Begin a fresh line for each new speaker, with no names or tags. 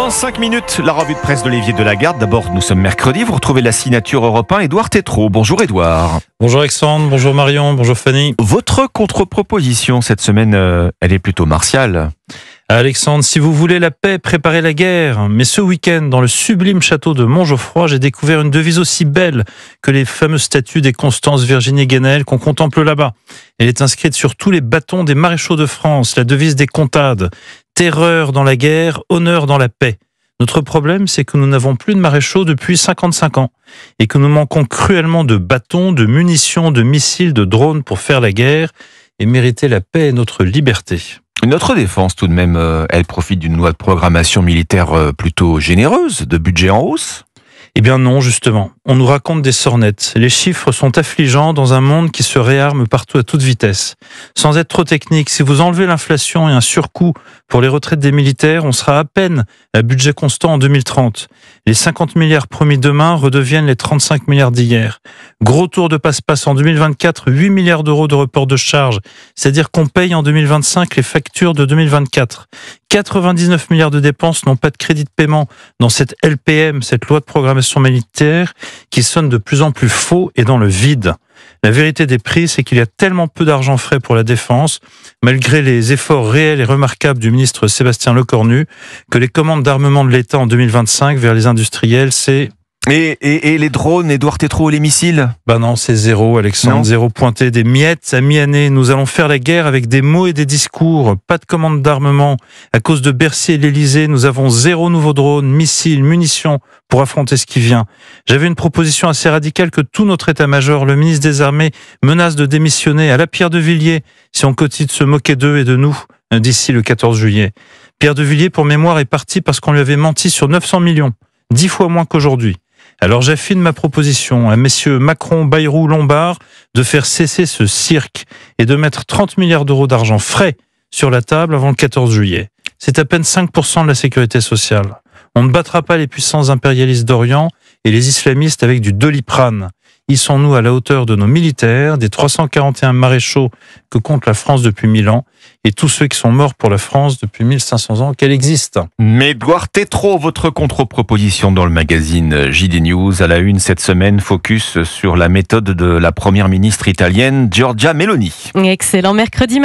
Dans 5 minutes, la revue de presse d'Olivier Delagarde. D'abord, nous sommes mercredi. Vous retrouvez la signature Europe 1, Édouard Tétrault. Bonjour Édouard.
Bonjour Alexandre, bonjour Marion, bonjour Fanny.
Votre contre-proposition cette semaine, elle est plutôt martiale.
Alexandre, si vous voulez la paix, préparez la guerre. Mais ce week-end, dans le sublime château de Montgeoffroy, j'ai découvert une devise aussi belle que les fameuses statues des Constance, Virginie et Guénel qu'on contemple là-bas. Elle est inscrite sur tous les bâtons des maréchaux de France, la devise des Comtades. Terreur dans la guerre, honneur dans la paix. Notre problème, c'est que nous n'avons plus de maréchaux depuis 55 ans et que nous manquons cruellement de bâtons, de munitions, de missiles, de drones pour faire la guerre et mériter la paix et notre liberté.
Notre défense, tout de même, elle profite d'une loi de programmation militaire plutôt généreuse, de budget en hausse.
Eh bien non, justement. On nous raconte des sornettes. Les chiffres sont affligeants dans un monde qui se réarme partout à toute vitesse. Sans être trop technique, si vous enlevez l'inflation et un surcoût pour les retraites des militaires, on sera à peine à budget constant en 2030. Les 50 milliards promis demain redeviennent les 35 milliards d'hier. Gros tour de passe-passe en 2024, 8 milliards d'euros de report de charges. C'est-à-dire qu'on paye en 2025 les factures de 2024. 99 milliards de dépenses n'ont pas de crédit de paiement dans cette LPM, cette loi de programmation militaire, qui sonne de plus en plus faux et dans le vide. La vérité des prix, c'est qu'il y a tellement peu d'argent frais pour la défense, malgré les efforts réels et remarquables du ministre Sébastien Lecornu, que les commandes d'armement de l'État en 2025 vers les industriels, c'est...
Et les drones, Édouard Tétrault, les missiles ?
Ben non, c'est zéro, Alexandre,
non.
Zéro pointé, des miettes à mi-année. Nous allons faire la guerre avec des mots et des discours, pas de commandes d'armement. À cause de Bercy et l'Élysée, nous avons 0 nouveaux drones, missiles, munitions pour affronter ce qui vient. J'avais une proposition assez radicale que tout notre état-major, le ministre des Armées, menace de démissionner à la Pierre de Villiers si on continue de se moquer d'eux et de nous d'ici le 14 juillet. Pierre de Villiers, pour mémoire, est parti parce qu'on lui avait menti sur 900 millions, 10 fois moins qu'aujourd'hui. Alors j'affine ma proposition à messieurs Macron, Bayrou, Lombard de faire cesser ce cirque et de mettre 30 milliards d'euros d'argent frais sur la table avant le 14 juillet. C'est à peine 5% de la sécurité sociale. On ne battra pas les puissances impérialistes d'Orient et les islamistes avec du Doliprane. Hissons-nous à la hauteur de nos militaires, des 341 maréchaux que compte la France depuis 1000 ans et tous ceux qui sont morts pour la France depuis 1500 ans qu'elle existe.
Mais Édouard Tétrault, votre contre-proposition dans le magazine JD News, à la une cette semaine, focus sur la méthode de la première ministre italienne Giorgia Meloni.
Excellent mercredi matin.